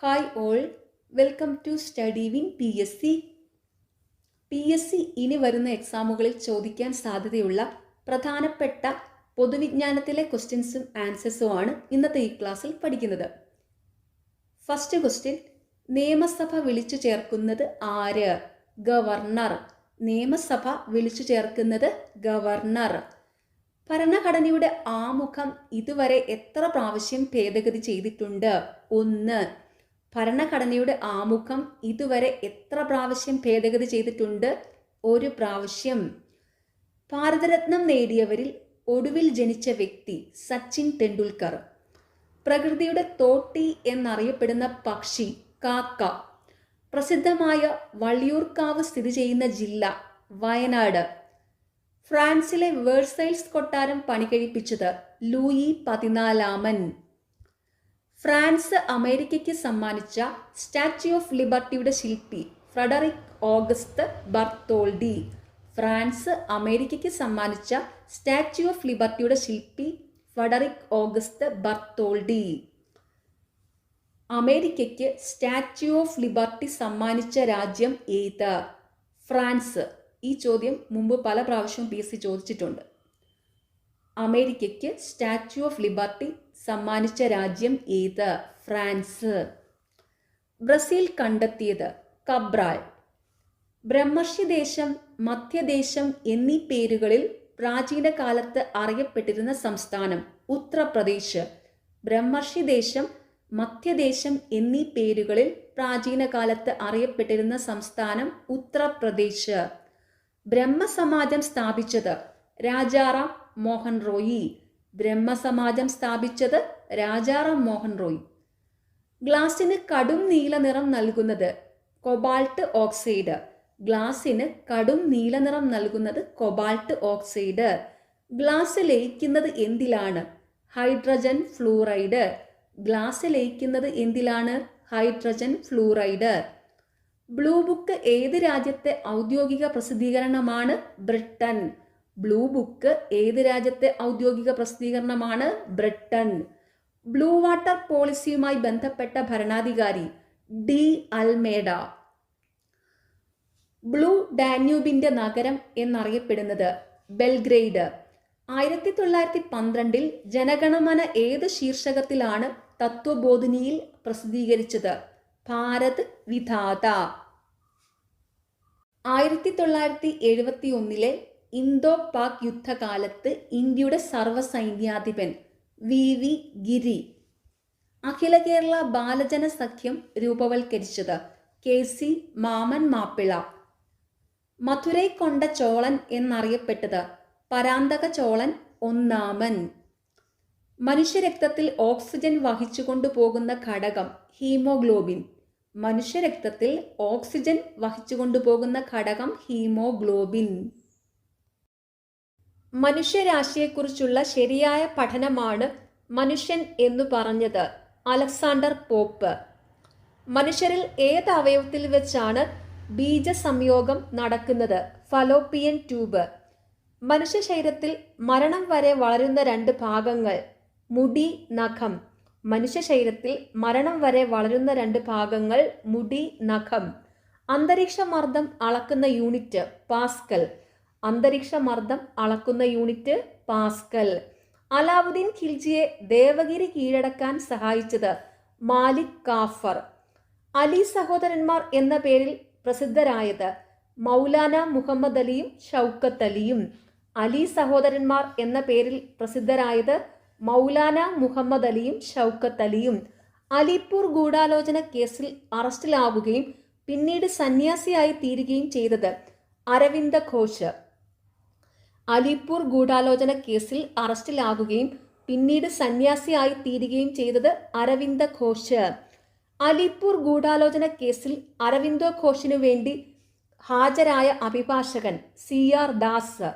Hi all, welcome to study win P S C ഇനി വരുന്ന എക്സാമുകളിൽ ചോദിക്കാൻ സാധ്യതയുള്ള പ്രധാനപ്പെട്ട പൊതുവിജ്ഞാനത്തിലെ ക്വസ്റ്റ്യൻസും ആൻസേഴ്സുമാണ് ഇന്നത്തെ ഈ ക്ലാസ്സിൽ പഠിക്കുന്നത്. ഫസ്റ്റ് ക്വസ്റ്റ്യൻ, നിയമസഭ വിളിച്ചു ചേർക്കുന്നത് ആര്? ഗവർണർ. നിയമസഭ വിളിച്ചു ചേർക്കുന്നത് ഗവർണർ. ഭരണഘടനയുടെ ആമുഖം ഇതുവരെ എത്ര പ്രാവശ്യം ഭേദഗതി ചെയ്തിട്ടുണ്ട്? 1. ഭരണഘടനയുടെ ആമുഖം ഇതുവരെ എത്ര പ്രാവശ്യം ഭേദഗതി ചെയ്തിട്ടുണ്ട്? 1 പ്രാവശ്യം. ഭാരതരത്നം നേടിയവരിൽ ഒടുവിൽ ജനിച്ച വ്യക്തി സച്ചിൻ ടെണ്ടുൽക്കർ. പ്രകൃതിയുടെ തോട്ടി എന്നറിയപ്പെടുന്ന പക്ഷി കാക്ക. പ്രസിദ്ധമായ വള്ളിയൂർക്കാവ് സ്ഥിതി ചെയ്യുന്ന ജില്ല വയനാട്. ഫ്രാൻസിലെ വേഴ്സൈൽസ് കൊട്ടാരം പണികഴിപ്പിച്ചത് ലൂയി 14-മൻ. ഫ്രാൻസ് അമേരിക്കയ്ക്ക് സമ്മാനിച്ച സ്റ്റാച്യു ഓഫ് ലിബർട്ടിയുടെ ശില്പി ഫ്രെഡറിക് ഓഗസ്റ്റ് ബർത്തോൾഡി. ഫ്രാൻസ് അമേരിക്കയ്ക്ക് സമ്മാനിച്ച സ്റ്റാച്യു ഓഫ് ലിബർട്ടിയുടെ ശില്പി ഫ്രെഡറിക് ഓഗസ്റ്റ് ബർത്തോൾഡി. അമേരിക്കയ്ക്ക് സ്റ്റാച്യു ഓഫ് ലിബർട്ടി സമ്മാനിച്ച രാജ്യം ഏത്? ഫ്രാൻസ്. ഈ ചോദ്യം മുമ്പ് പല പ്രാവശ്യവും PSC ചോദിച്ചിട്ടുണ്ട്. അമേരിക്കയ്ക്ക് സ്റ്റാച്യു ഓഫ് ലിബർട്ടി സമ്മാനിച്ച രാജ്യം ഏത്? ഫ്രാൻസ്. ബ്രസീൽ കണ്ടെത്തിയത് കബ്രാൽ. ബ്രഹ്മർഷി ദേശം, മധ്യദേശം എന്നീ പേരുകളിൽ പ്രാചീന കാലത്ത് അറിയപ്പെട്ടിരുന്ന സംസ്ഥാനം ഉത്തർപ്രദേശ്. ബ്രഹ്മർഷി ദേശം, മധ്യദേശം എന്നീ പേരുകളിൽ പ്രാചീന കാലത്ത് അറിയപ്പെട്ടിരുന്ന സംസ്ഥാനം ഉത്തർപ്രദേശ്. ബ്രഹ്മസമാജം സ്ഥാപിച്ചത് രാജാറാം മോഹൻ റോയി. ബ്രഹ്മസമാജം സ്ഥാപിച്ചത് രാജാറാം മോഹൻ റോയി. ഗ്ലാസിന് കടും നീല നിറം നൽകുന്നത് കൊബാൾട്ട് ഓക്സൈഡ്. ഗ്ലാസിന് കടും നീല നിറം നൽകുന്നത് കൊബാൾട്ട് ഓക്സൈഡ്. ഗ്ലാസ് ലയിക്കുന്നത് എന്തിലാണ്? Hydrogen fluoride. ഗ്ലാസ് ലയിക്കുന്നത് എന്തിലാണ്? Hydrogen fluoride. ബ്ലൂ ബുക്ക് ഏത് രാജ്യത്തെ ഔദ്യോഗിക പ്രസിദ്ധീകരണമാണ്? ബ്രിട്ടൻ. ബ്ലൂ ബുക്ക് ഏത് രാജ്യത്തെ ഔദ്യോഗിക പ്രസിദ്ധീകരണമാണ്? ബ്രിട്ടൻ. ബ്ലൂ വാട്ടർ പോളിസിയുമായി ബന്ധപ്പെട്ട ഭരണാധികാരി ഡി അൽമേഡ. ബ്ലൂ ഡാന്യൂബിന്റെ നഗരം എന്നറിയപ്പെടുന്നത് ബെൽഗ്രേഡ്. 1912 ജനഗണമന ഏത് ശീർഷകത്തിലാണ് തത്വബോധിനിയിൽ പ്രസിദ്ധീകരിച്ചത്? ഭാരത് വിധാത. 1971 ഇന്തോ പാക് യുദ്ധകാലത്ത് ഇന്ത്യയുടെ സർവ്വസൈന്യാധിപൻ VV ഗിരി. അഖില കേരള ബാലജന സഖ്യം രൂപവൽക്കരിച്ചത് KC മാമൻ മാപ്പിള. മധുരൈ കൊണ്ട ചോളൻ എന്നറിയപ്പെട്ടത് പരാന്തക ചോളൻ 1-മൻ. മനുഷ്യരക്തത്തിൽ ഓക്സിജൻ വഹിച്ചുകൊണ്ടു പോകുന്ന ഘടകം ഹീമോഗ്ലോബിൻ. മനുഷ്യരക്തത്തിൽ ഓക്സിജൻ വഹിച്ചുകൊണ്ടു പോകുന്ന ഘടകം ഹീമോഗ്ലോബിൻ. മനുഷ്യരാശിയെക്കുറിച്ചുള്ള ശരിയായ പഠനമാണ് മനുഷ്യൻ എന്നു പറഞ്ഞത് അലക്സാണ്ടർ പോപ്പ്. മനുഷ്യരിൽ ഏത് അവയവത്തിൽ വെച്ചാണ് ബീജസംയോഗം നടക്കുന്നത്? Fallopian tube. മനുഷ്യ ശരീരത്തിൽ മരണം വരെ വളരുന്ന 2 ഭാഗങ്ങൾ മുടി, നഖം. മനുഷ്യ ശരീരത്തിൽ മരണം വരെ വളരുന്ന 2 ഭാഗങ്ങൾ മുടി, നഖം. അന്തരീക്ഷ മർദ്ദം അളക്കുന്ന യൂണിറ്റ് പാസ്കൽ. അന്തരീക്ഷ മർദ്ദം അളക്കുന്ന യൂണിറ്റ് പാസ്കൽ. അലാവുദ്ദീൻ ഖിൽജിയെ ദേവഗിരി കീഴടക്കാൻ സഹായിച്ചത് മാലിക് കാഫർ. അലി സഹോദരന്മാർ എന്ന പേരിൽ പ്രസിദ്ധരായത് മൗലാന മുഹമ്മദ് അലിയും ഷൗക്കത്ത് അലിയും. അലി സഹോദരന്മാർ എന്ന പേരിൽ പ്രസിദ്ധരായത് മൗലാന മുഹമ്മദ് അലിയും ഷൗക്കത്ത് അലിയും. അലിപ്പൂർ ഗൂഢാലോചന കേസിൽ അറസ്റ്റിലാവുകയും പിന്നീട് സന്യാസിയായി തീരുകയും ചെയ്തത് അരവിന്ദ ഘോഷ്. അലിപ്പൂർ ഗൂഢാലോചന കേസിൽ അറസ്റ്റിലാകുകയും പിന്നീട് സന്യാസിയായി തീരുകയും ചെയ്തത് അരവിന്ദ ഘോഷ്. അലിപ്പൂർ ഗൂഢാലോചന കേസിൽ അരവിന്ദോ ഘോഷിനു വേണ്ടി ഹാജരായ അഭിഭാഷകൻ CR ദാസ്.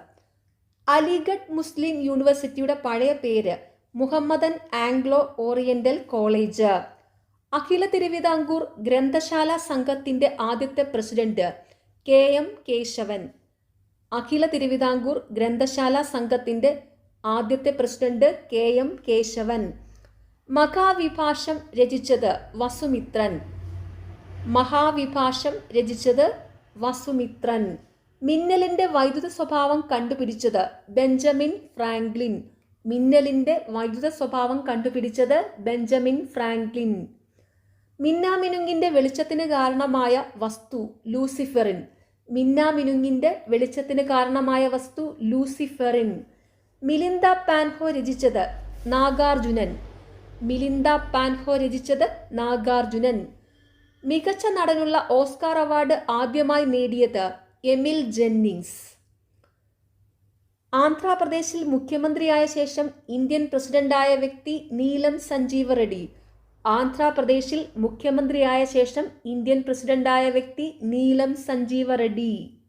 അലിഗഡ് മുസ്ലിം യൂണിവേഴ്സിറ്റിയുടെ പഴയ പേര് മുഹമ്മദൻ ആംഗ്ലോ ഓറിയന്റൽ കോളേജ്. അഖില തിരുവിതാംകൂർ ഗ്രന്ഥശാല സംഘത്തിന്റെ ആദ്യത്തെ പ്രസിഡന്റ് KM കേശവൻ. അഖില തിരുവിതാംകൂർ ഗ്രന്ഥശാല സംഘത്തിന്റെ ആദ്യത്തെ പ്രസിഡന്റ് KM കേശവൻ. മഹാവിഭാഷം രചിച്ചത് വസുമിത്രൻ. മഹാവിഭാഷം രചിച്ചത് വസുമിത്രൻ. മിന്നലിന്റെ വൈദ്യുത സ്വഭാവം കണ്ടുപിടിച്ചത് ബെഞ്ചമിൻ ഫ്രാങ്ക്ലിൻ. മിന്നലിന്റെ വൈദ്യുത സ്വഭാവം കണ്ടുപിടിച്ചത് ബെഞ്ചമിൻ ഫ്രാങ്ക്ലിൻ. മിന്നാമിനുങ്ങിന്റെ വെളിച്ചത്തിന് കാരണമായ വസ്തു ലൂസിഫെറിൻ. മിന്നാമിനുങ്ങിന്റെ വെളിച്ചത്തിന് കാരണമായ വസ്തു ലൂസിഫെറിൻ. മിലിന്ദ പാൻഹോ രചിച്ചത് നാഗാർജുനൻ. മിലിന്ദ പാൻഹോ രചിച്ചത് നാഗാർജുനൻ. മികച്ച നടനുള്ള ഓസ്കാർ അവാർഡ് ആദ്യമായി നേടിയത് എമിൽ ജെന്നിങ്സ്. ആന്ധ്രാപ്രദേശിൽ മുഖ്യമന്ത്രിയായ ശേഷം ഇന്ത്യൻ പ്രസിഡന്റായ വ്യക്തി നീലം സഞ്ജീവ റെഡ്ഡി. ആന്ധ്രാപ്രദേശിൽ മുഖ്യമന്ത്രിയായ ശേഷം ഇന്ത്യൻ പ്രസിഡന്റായ വ്യക്തി നീലം സഞ്ജീവ റെഡ്ഡി.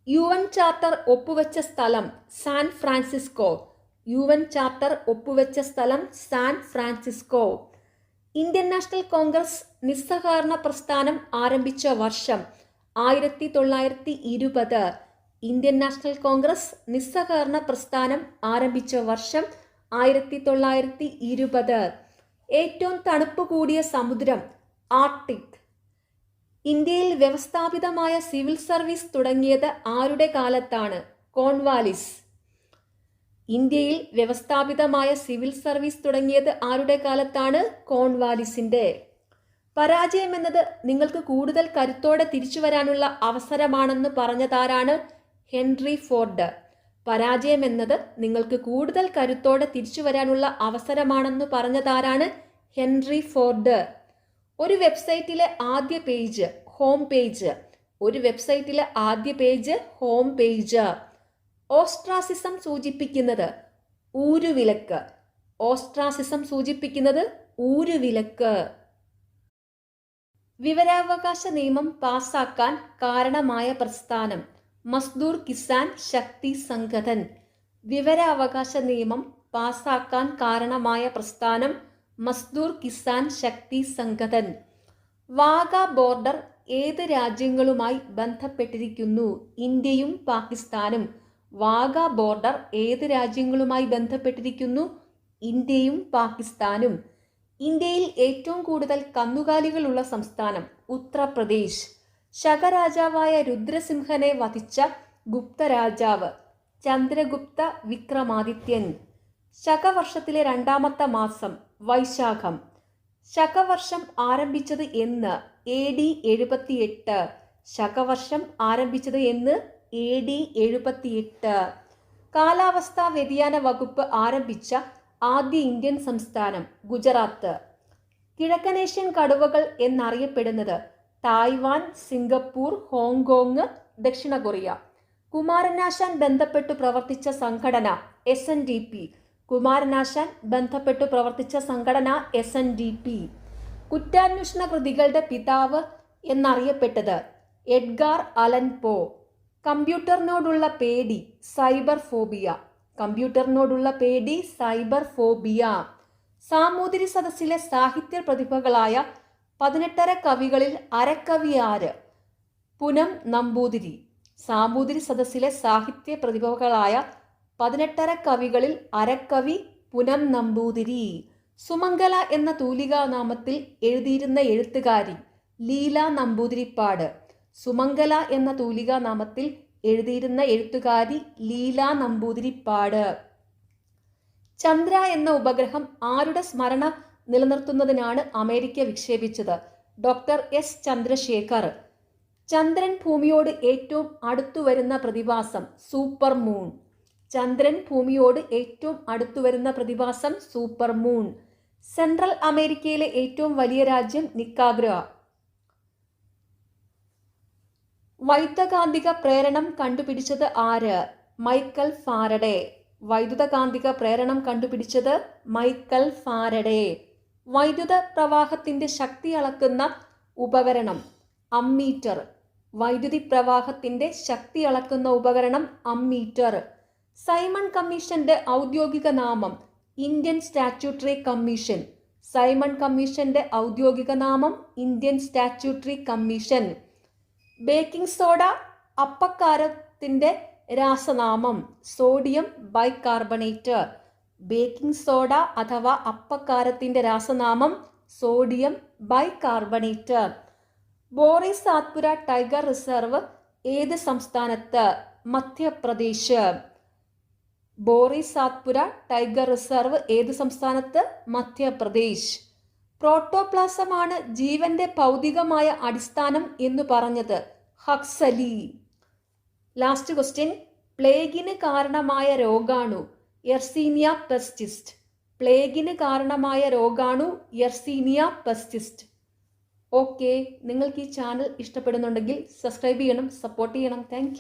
UN ചാർട്ടർ ഒപ്പുവെച്ച സ്ഥലം സാൻ ഫ്രാൻസിസ്കോ. UN ചാർട്ടർ ഒപ്പുവെച്ച സ്ഥലം San Francisco. Indian national Congress നിസ്സഹകരണ പ്രസ്ഥാനം ആരംഭിച്ച വർഷം 1920. ഇന്ത്യൻ നാഷണൽ കോൺഗ്രസ് നിസ്സഹകരണ പ്രസ്ഥാനം ആരംഭിച്ച വർഷം 1920. ഏറ്റവും തണുപ്പ് കൂടിയ സമുദ്രം ആർട്ടിക്. ഇന്ത്യയിൽ വ്യവസ്ഥാപിതമായ സിവിൽ സർവീസ് തുടങ്ങിയത് ആരുടെ കാലത്താണ്? കോൺവാലിസ്. ഇന്ത്യയിൽ വ്യവസ്ഥാപിതമായ സിവിൽ സർവീസ് തുടങ്ങിയത് ആരുടെ കാലത്താണ്? കോൺവാലിസിന്റെ. പരാജയം എന്നത് നിങ്ങൾക്ക് കൂടുതൽ കരുത്തോടെ തിരിച്ചു വരാനുള്ള അവസരമാണെന്ന് പറഞ്ഞതാരാണ്? Henry Ford. പരാജയം എന്നത് നിങ്ങൾക്ക് കൂടുതൽ കരുത്തോടെ തിരിച്ചു വരാനുള്ള അവസരമാണെന്ന് പറഞ്ഞതാരാണ്? Henry Ford. ഒരു വെബ്സൈറ്റിലെ ആദ്യ പേജ് ഹോം പേജ്. ഒരു വെബ്സൈറ്റിലെ ആദ്യ പേജ് ഹോം പേജ്. ഓസ്ട്രാസിസം സൂചിപ്പിക്കുന്നത് ഊരുവിലക്ക്. ഓസ്ട്രാസിസം സൂചിപ്പിക്കുന്നത് ഊരുവിലക്ക്. വിവരാവകാശ നിയമം പാസാക്കാൻ കാരണമായ പ്രസ്ഥാനം മസ്ദൂർ കിസാൻ ശക്തി സംഗഠൻ. വിവരാവകാശ നിയമം പാസാക്കാൻ കാരണമായ പ്രസ്ഥാനം മസ്ദൂർ കിസാൻ ശക്തി സംഗഠൻ. വാഗ ബോർഡർ ഏത് രാജ്യങ്ങളുമായി ബന്ധപ്പെട്ടിരിക്കുന്നു? ഇന്ത്യയും പാകിസ്ഥാനും. വാഗ ബോർഡർ ഏത് രാജ്യങ്ങളുമായി ബന്ധപ്പെട്ടിരിക്കുന്നു? ഇന്ത്യയും പാകിസ്ഥാനും. ഇന്ത്യയിൽ ഏറ്റവും കൂടുതൽ കന്നുകാലികളുള്ള സംസ്ഥാനം ഉത്തർപ്രദേശ്. ശകരാജാവായ രുദ്രസിംഹനെ വധിച്ച ഗുപ്ത രാജാവ് ചന്ദ്രഗുപ്ത വിക്രമാദിത്യൻ. ശകവർഷത്തിലെ രണ്ടാമത്തെ മാസം വൈശാഖം. ശകവർഷം ആരംഭിച്ചത് എന്ന്? AD 78. ശകവർഷം ആരംഭിച്ചത് എന്ന്? AD 78. കാലാവസ്ഥാ വ്യതിയാന വകുപ്പ് ആരംഭിച്ച ആദ്യ ഇന്ത്യൻ സംസ്ഥാനം ഗുജറാത്ത്. കിഴക്കനേഷ്യൻ കടുവകൾ എന്നറിയപ്പെടുന്നത് തായ്വാൻ, സിംഗപ്പൂർ, ഹോങ്കോങ്, ദക്ഷിണ കൊറിയ. കുമാരനാശാൻ ബന്ധപ്പെട്ടു പ്രവർത്തിച്ച സംഘടന SNDP. കുമാരനാശാൻ ബന്ധപ്പെട്ടു പ്രവർത്തിച്ച സംഘടന SNDP. കുറ്റാന്വേഷണ കൃതികളുടെ പിതാവ് എന്നറിയപ്പെട്ടത് എഡ്ഗാർ അലൻ പോ. കമ്പ്യൂട്ടറിനോടുള്ള പേടി സൈബർ ഫോബിയ. കമ്പ്യൂട്ടറിനോടുള്ള പേടി സൈബർ ഫോബിയ. സാമൂതിരി സദസ്സിലെ സാഹിത്യ പ്രതിഭകളായ 18 കവികളിൽ അരക്കവി ആര്? പുനം നമ്പൂതിരി. സാമൂതിരി സദസ്സിലെ സാഹിത്യ പ്രതിഭകളായ 18 കവികളിൽ അരക്കവി പുനം നമ്പൂതിരി. സുമംഗല എന്ന തൂലികാനാമത്തിൽ എഴുതിയിരുന്ന എഴുത്തുകാരി ലീല നമ്പൂതിരിപ്പാട്. സുമംഗല എന്ന തൂലികാനാമത്തിൽ എഴുതിയിരുന്ന എഴുത്തുകാരി ലീല നമ്പൂതിരിപ്പാട്. ചന്ദ്ര എന്ന ഉപഗ്രഹം ആരുടെ സ്മരണ നിലനിർത്തുന്നതിനാണ് അമേരിക്ക വിക്ഷേപിച്ചത്? Doctor S Chandrasekhar. ചന്ദ്രൻ ഭൂമിയോട് ഏറ്റവും അടുത്തുവരുന്ന പ്രതിഭാസം സൂപ്പർ മൂൺ. ചന്ദ്രൻ ഭൂമിയോട് ഏറ്റവും അടുത്തുവരുന്ന പ്രതിഭാസം സൂപ്പർ മൂൺ. സെൻട്രൽ അമേരിക്കയിലെ ഏറ്റവും വലിയ രാജ്യം നിക്കാഗ്ര. വൈദ്യുതകാന്തിക പ്രേരണം കണ്ടുപിടിച്ചത് ആര്? Michael Faraday. വൈദ്യുതകാന്തിക പ്രേരണം കണ്ടുപിടിച്ചത് മൈക്കൽ ഫാരഡെ. വൈദ്യുത പ്രവാഹത്തിന്റെ ശക്തി അളക്കുന്ന ഉപകരണം അമ്മീറ്റർ. വൈദ്യുതി പ്രവാഹത്തിന്റെ ശക്തി അളക്കുന്ന ഉപകരണം അമ്മീറ്റർ. സൈമൺ കമ്മീഷന്റെ ഔദ്യോഗിക നാമം ഇന്ത്യൻ സ്റ്റാറ്റ്യൂട്ടറി കമ്മീഷൻ. സൈമൺ കമ്മീഷന്റെ ഔദ്യോഗിക നാമം Indian statutory commission. Baking soda അപ്പക്കാരത്തിന്റെ രാസനാമം സോഡിയം ബൈകാർബണേറ്റ്. ബേക്കിംഗ് സോഡ അഥവാ അപ്പക്കാരത്തിൻ്റെ രാസനാമം sodium bicarbonate. Bori Satpura tiger reserve ഏത് സംസ്ഥാനത്ത്? മധ്യപ്രദേശ്. ബോറി സാത്പുര ടൈഗർ റിസർവ് ഏത് സംസ്ഥാനത്ത്? മധ്യപ്രദേശ്. പ്രോട്ടോപ്ലാസമാണ് ജീവന്റെ ഭൗതികമായ അടിസ്ഥാനം എന്ന് പറഞ്ഞത്? ഹക്സലി. Last question. പ്ലേഗിന് കാരണമായ രോഗാണു? യെർസീനിയ പെസ്റ്റിസ്റ്റ്. പ്ലേഗിന് കാരണമായ രോഗാണു യെർസീനിയ പെസ്റ്റിസ്റ്റ്. ഓക്കെ, നിങ്ങൾക്ക് ഈ ചാനൽ ഇഷ്ടപ്പെടുന്നുണ്ടെങ്കിൽ സബ്സ്ക്രൈബ് ചെയ്യണം, സപ്പോർട്ട് ചെയ്യണം. താങ്ക്